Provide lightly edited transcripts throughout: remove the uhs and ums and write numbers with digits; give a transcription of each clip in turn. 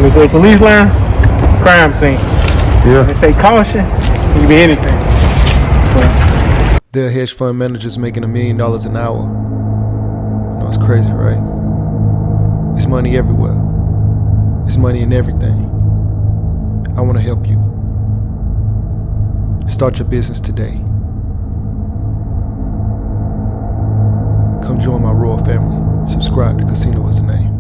When they say police line, crime scene. Yeah. When they say caution, it can be anything. There are hedge fund managers making $1 million an hour. You know, it's crazy, right? There's money everywhere. There's money in everything. I want to help you. Start your business today. Come join my royal family. Subscribe to Casino Is the Name.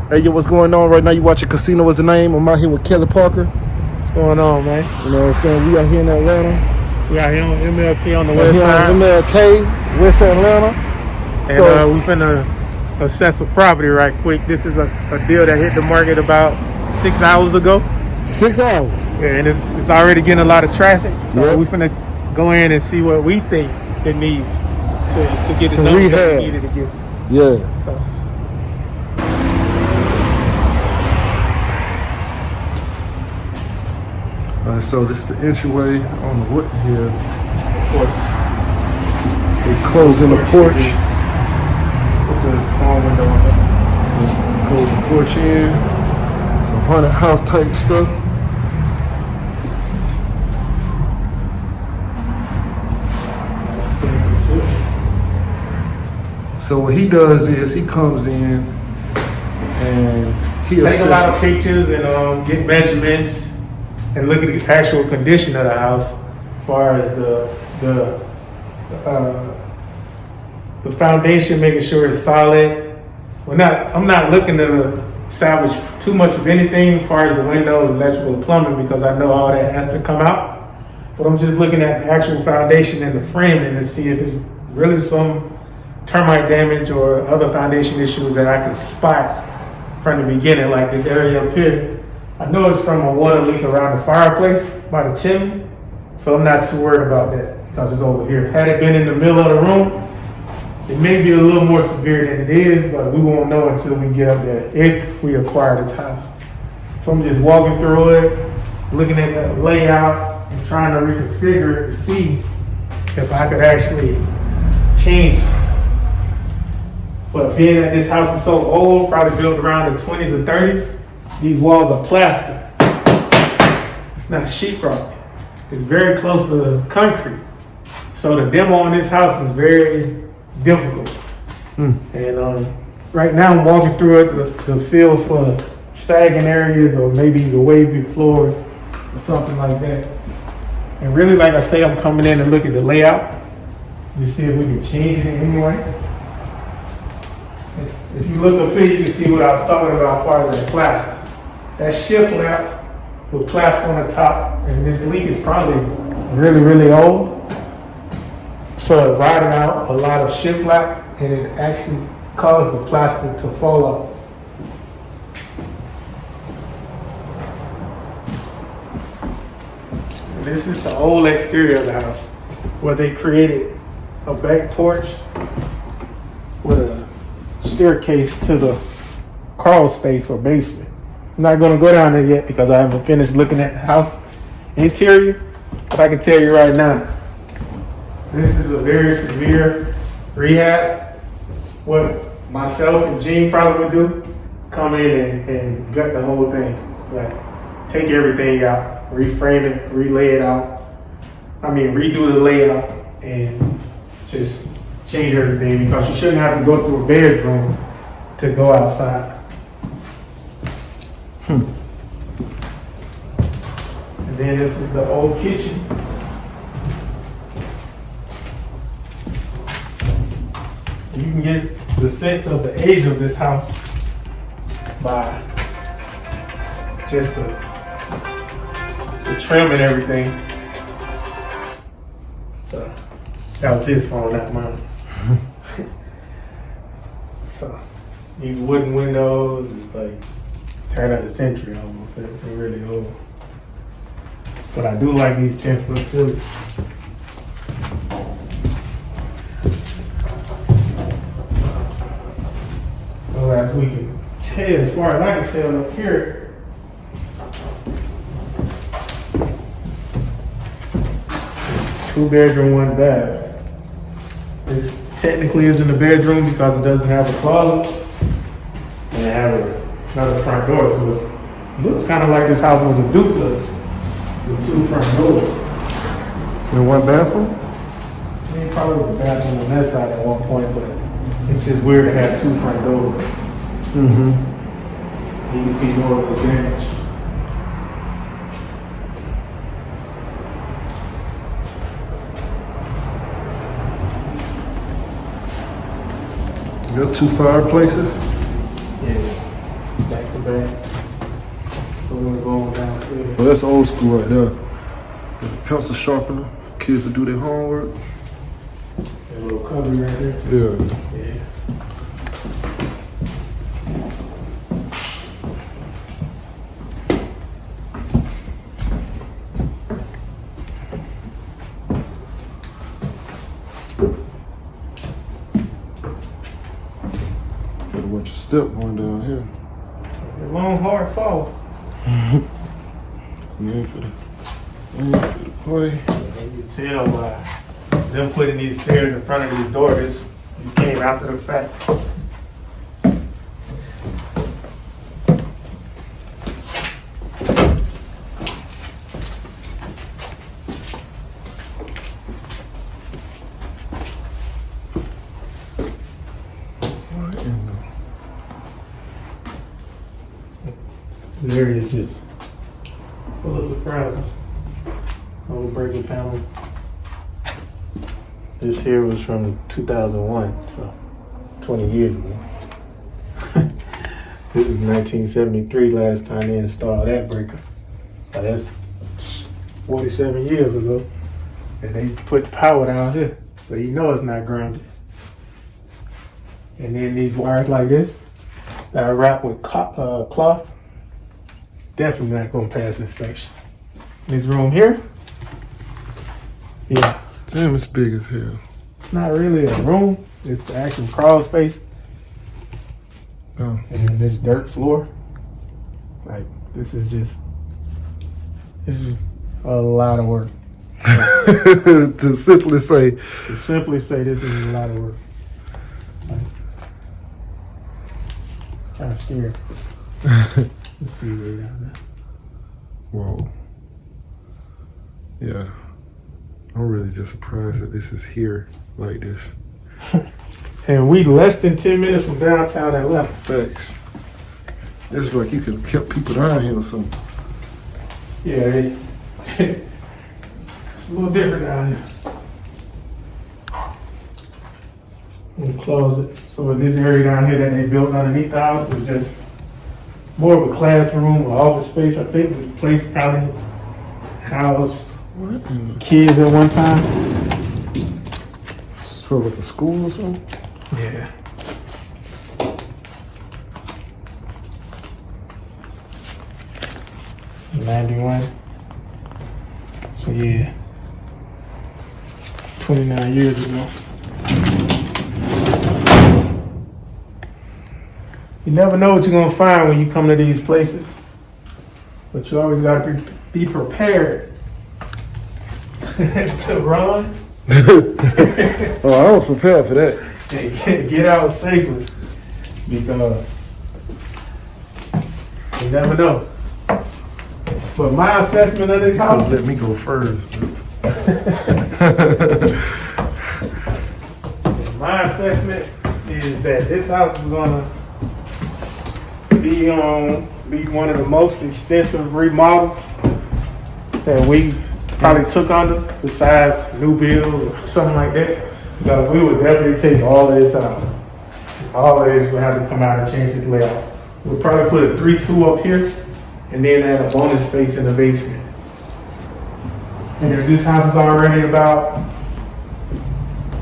Hey, yo, what's going on right now? You watching Casino Is the Name. I'm out here with Kelley Parker. What's going on, man? You know what I'm saying? We out here in Atlanta. We out here on MLK on the west Here side. on MLK, West Atlanta. And So- we finna assess a property right quick. This is a deal that hit the market about 6 hours ago. 6 hours. Yeah, and it's already getting a lot of traffic. So Yep. we finna go in and see what we think it needs to get the To numbers that rehab. we needed to get. Yeah. So So this is the entryway on the wood here. porch. They close in the porch. Put the small window on there. Close the porch in. Some haunted house type stuff. So what he does is he comes in and he Take a lot of assesses. pictures and get measurements and look at the actual condition of the house, as far as the foundation, making sure it's solid. I'm not looking to salvage too much of anything as far as the windows, electrical, plumbing, because I know all that has to come out. But I'm just looking at the actual foundation and the framing to see if it's really some termite damage or other foundation issues that I can spot from the beginning, like this area up here. I know it's from a water leak around the fireplace by the chimney, so I'm not too worried about that because it's over here. Had it been in the middle of the room, it may be a little more severe than it is, but we won't know until we get up there if we acquire this house. So I'm just walking through it, looking at the layout and trying to reconfigure it to see if I could actually change it. But being that this house is so old, probably built around the 20s or 30s, these walls are plastic. It's not sheetrock. It's very close to concrete. So the demo on this house is very difficult. And right now I'm walking through it to feel for sagging areas or maybe the wavy floors or something like that. And really, like I say, I'm coming in and look at the layout to see if we can change it in any way. If you look up here, you can see what I was talking about as far as that plastic. That shift lamp with plastic on the top, and this leak is probably really, really old. So it rotted out a lot of shift lamp, and it actually caused the plastic to fall off. And this is the old exterior of the house, where they created a back porch with a staircase to the crawl space or basement. I'm not gonna go down there yet because I haven't finished looking at the house interior, but I can tell you right now, this is a very severe rehab. What myself and Gene probably would do, come in and gut the whole thing. Like, take everything out, reframe it, relay it out. Redo the layout and just change everything, because you shouldn't have to go through a bedroom to go outside. And then this is the old kitchen. You can get the sense of the age of this house by just the trim and everything. So that was his phone, not mine. So these wooden windows is like turn of the century almost. They're really old. But I do like these 10-foot ceilings. So as we can tell, as far as I can tell up here, it's 2-bedroom, 1 bath. This technically isn't a bedroom because it doesn't have a closet. And they have another front door, so it looks kind of like this house was a duplex with 2 front doors. And 1 bathroom? I mean, probably was a bathroom on that side at one point, but it's just weird to have 2 front doors. Mm-hmm. You can see more of the damage. You got 2 fireplaces? Yeah, back to back. So we're going downstairs. Well, that's old school right there. With a pencil sharpener for kids to do their homework. That little cubby right there. Yeah. Yeah. Got a bunch of step going down here. A long, hard fall. You ain't for the play. And you tell by them putting these stairs in front of these doors, these came after the fact. What in the... This area is just full of surprises. Old breaker panel. This here was from 2001, so 20 years ago. This is 1973, last time they installed that breaker. Now that's 47 years ago. And they put power down here, so you know it's not grounded. And then these wires like this that are wrapped with cloth, definitely not gonna pass inspection. This room here, yeah, Damn, it's big as hell. it's not really a room, it's the actual crawl space. Oh. And then this dirt floor, like this is a lot of work. To simply say, To simply say this is a lot of work. Kind of scared. Let's see way down there. whoa. Yeah. I'm really just surprised that this is here like this. And we less than 10 minutes from downtown Atlanta. Facts. It's like you could have kept people down here or something. Yeah, it's a little different down here. And closet. So this area down here that they built underneath the house is just more of a classroom or office space. I think this place probably housed What in the... kids at one time. So like a school or something? Yeah. '91. So yeah, 29 years ago. You never know what you're gonna find when you come to these places, but you always gotta be prepared to run. Oh, I was prepared for that. And get out safely, because you never know. But my assessment of this house, Let me go first. my assessment is that this house is gonna be one of the most extensive remodels that we probably took under, besides new builds or something like that. Because we would definitely take all of this out. All of this would have to come out and change its layout. We'll probably put a 3-2 up here, and then add a bonus space in the basement. And if this house is already about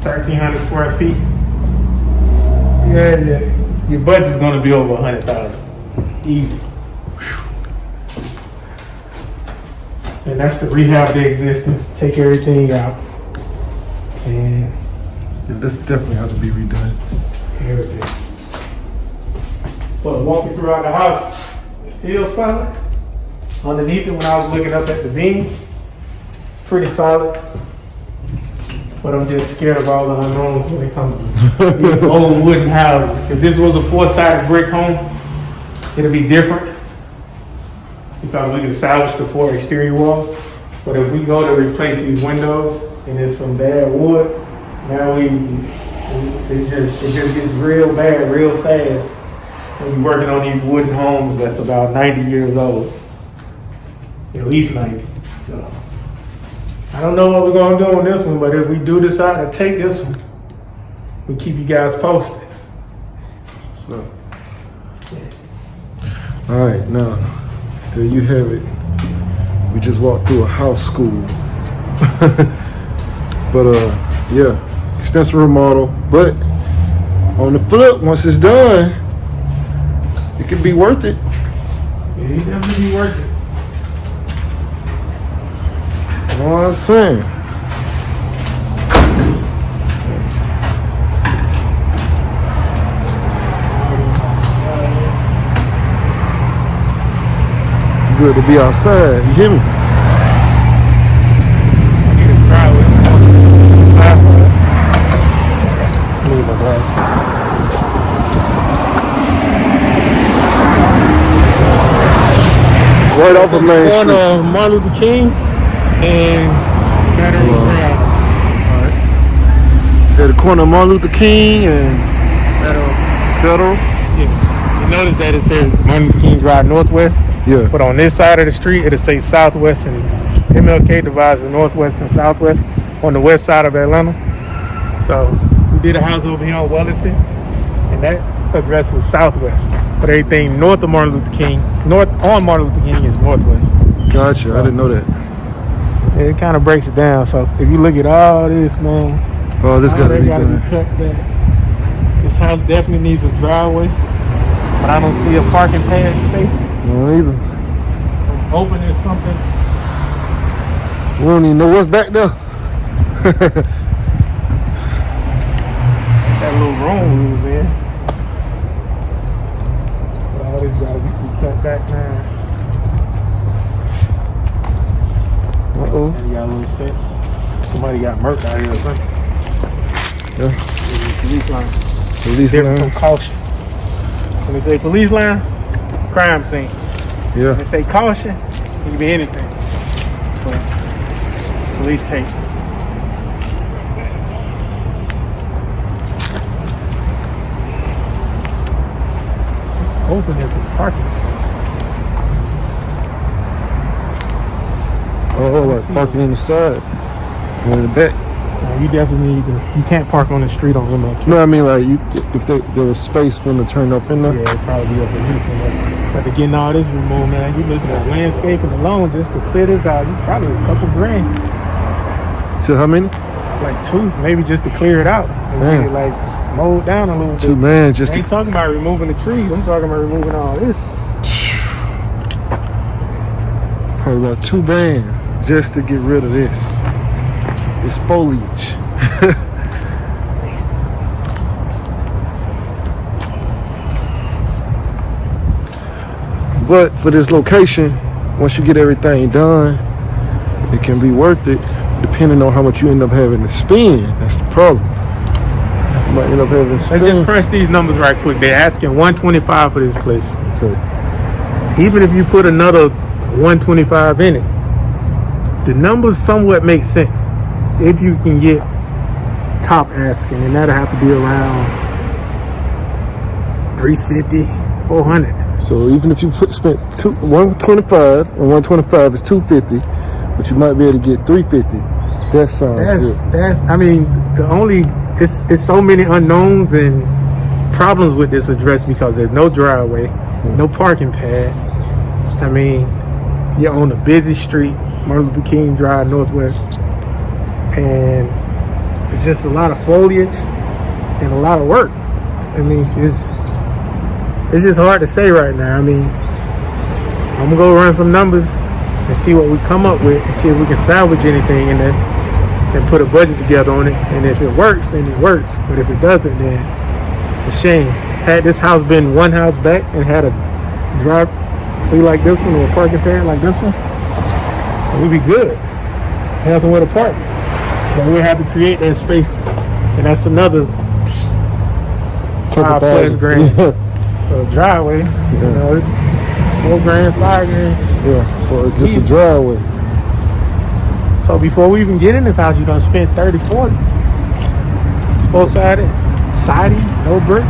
1,300 square feet, yeah, your budget's gonna be over 100,000, easy. And that's to rehab the existing, take everything out, and Yeah, this definitely has to be redone. everything. But walking throughout the house, it feels solid. Underneath it, when I was looking up at the beams, pretty solid. But I'm just scared of all the unknowns when it comes to these old wooden houses. If this was a 4-sided brick home, it'll be different because we can salvage the 4 exterior walls. But if we go to replace these windows and it's some bad wood, now it just gets real bad real fast when you're working on these wooden homes that's about 90 years old, at least 90. So I don't know what we're gonna do on this one, but if we do decide to take this one, we'll keep you guys posted. So, all right, now there you have it. We just walked through a house school, but yeah, extensive remodel. But on the flip, once it's done, it could be worth it. Yeah, it definitely be worth it. You know what I'm saying? It's good to be outside, you hear me? I need to try with Need my glasses. Right off of Main corner Street. of Martin Luther King and Federal Drive. Alright. At the corner of Martin Luther King and Federal. Yeah. You notice that it says Martin Luther King Drive Northwest, Yeah. but on this side of the street it'll say Southwest, and MLK divides the Northwest and Southwest on the west side of Atlanta. So we did a house over here on Wellington, and that address was Southwest. But everything north of Martin Luther King, north on Martin Luther King is Northwest. Gotcha, I didn't know that. It kind of breaks it down. So if you look at all this, man, Oh, this all gotta that be gotta done. be cut back. This house definitely needs a driveway, but I don't see a parking pad space. No, either. I'm hoping there's something. We don't even know what's back there. That little room we was in. But all this gotta be cut back now. Uh-oh. And you got a little fit. Somebody got murked out here or something. Yeah. Police line. Police Different line. from caution. When they say police line, crime scene. Yeah. When they say caution, it can be anything. But police tape. Hoping there's a parking space. Oh, like parking on the side. One in the back. Now, you definitely need to. You can't park on the street on MLK. No, I mean like if there was space for them to turn up in there. Yeah, it'd probably be up at least. But to getting all this removed, man, you looking at landscaping alone just to clear this out. You probably a couple grand. So how many? Like 2, maybe just to clear it out. And Damn. get it, like mowed down a little bit. 2 man just I ain't to, talking about removing the trees. I'm talking about removing all this. probably about 2 bands just to get rid of this. It's foliage. But for this location, once you get everything done, it can be worth it, depending on how much you end up having to spend. That's the problem. You might end up having to Let's spend. just crunch these numbers right quick. They're asking $125 for this place. Okay. Even if you put another $125 in it, the numbers somewhat make sense. If you can get top asking, and that'll have to be around $350, $400. So even if you spent 125 and 125 is 250, but you might be able to get 350. That sounds good. I mean, it's so many unknowns and problems with this address because there's no driveway, no parking pad. I mean, you're on a busy street, Martin Luther King Drive Northwest, and it's just a lot of foliage and a lot of work. I mean, it's just hard to say right now. I mean, I'm gonna go run some numbers and see what we come up with and see if we can salvage anything in there and put a budget together on it. And if it works, then it works. But if it doesn't, then it's a shame. Had this house been one house back and had a driveway like this one or a parking pad like this one, we'd be good. Have somewhere to park. But we have to create that space, and that's another $5+ grand. But a driveway. You know, it's $4,000, $5,000. Yeah, for just a driveway. So before we even get in this house, you done spent 30, 40. Both-sided, siding, no bricks.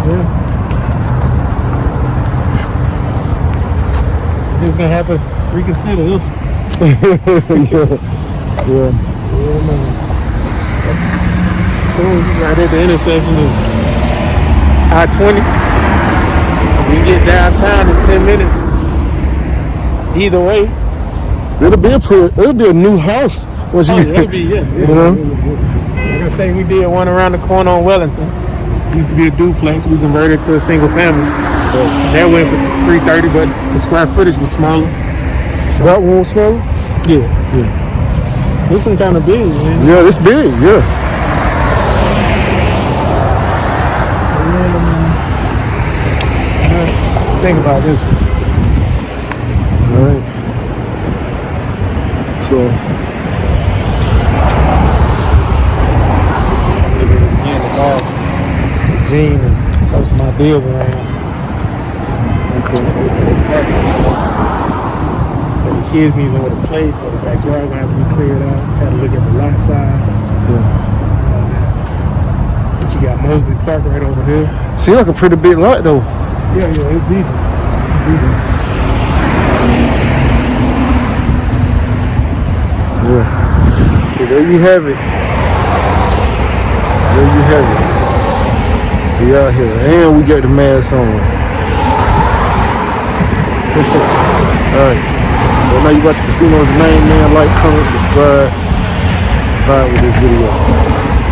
Yeah. Just gonna have to reconsider this one. Yeah. Man. Right at the intersection of I-20. We can get downtown in 10 minutes. Either way. It'll be a new house once you. It'll be, yeah. You know. Like I say, we did one around the corner on Wellington. It used to be a duplex. We converted to a single family. That went for $330, but the square footage was smaller. That one was smaller? Yeah. This one kind of big, man. Yeah, it's big, yeah. Think about this one. All right. So. Again, the dog, Gene, and most of my deals around. The kids need somewhere to play, so the backyard gonna have to be cleared out. Had to look at the lot size. But you got Mosley Park right over here. Seems like a pretty big lot though. Yeah, it's decent. Yeah. So there you have it. We out here, and we got the mask on. Alright. Well, now you watch Casino's Name, man. Like, comment, subscribe. Vibe with this video.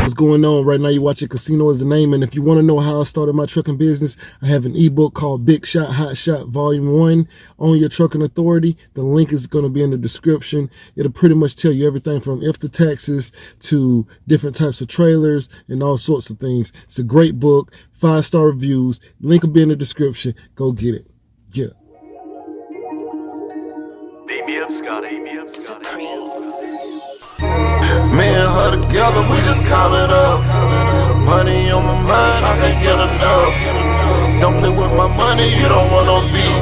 What's going on right now? You watching Casino is the Name, and if you want to know how I started my trucking business, I have an ebook called Big Shot Hot Shot Volume 1 on your trucking authority. The link is going to be in the description. It'll pretty much tell you everything from if the taxes to different types of trailers and all sorts of things. It's a great book, 5-star reviews. Link will be in the description. Go get it. Yeah. Beat me up, Scotty. Me and her together, we just count it up. Money on my mind, I can't get enough. Don't play with my money, you don't want no beef.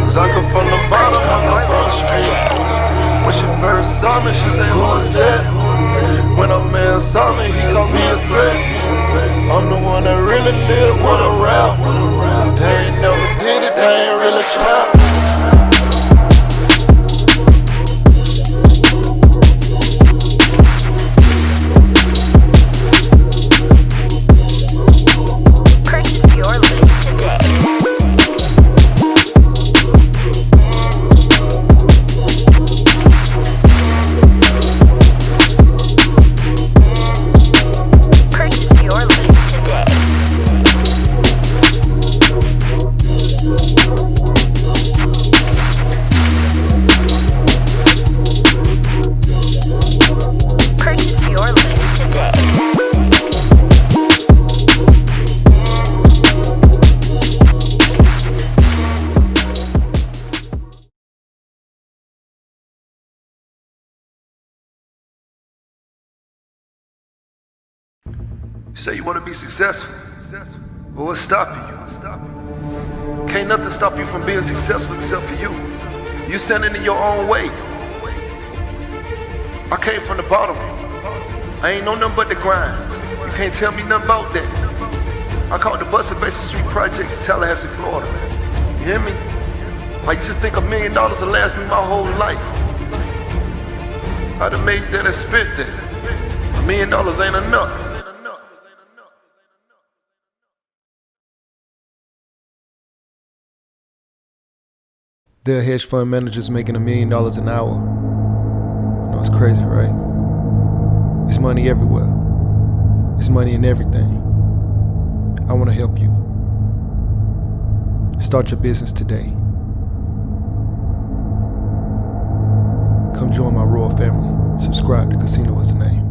Cause I come from the bottom, I come from the streets. When she first saw me, she said, who is that? When a man saw me, he called me a threat. I'm the one that really live with a rap. They ain't never did it, they ain't really trap. You say you want to be successful. Well, what's stopping you? Can't nothing stop you from being successful except for you. You standing in your own way. I came from the bottom. I ain't know nothing but the grind. You can't tell me nothing about that. I called the Busted Basin Street Projects in Tallahassee, Florida. You hear me? I used to think $1 million would last me my whole life. I'd have made that and spent that. $1 million ain't enough. There are hedge fund managers making $1 million an hour. I know it's crazy, right? It's money everywhere. It's money in everything. I want to help you. Start your business today. Come join my royal family. Subscribe to Casino is the Name.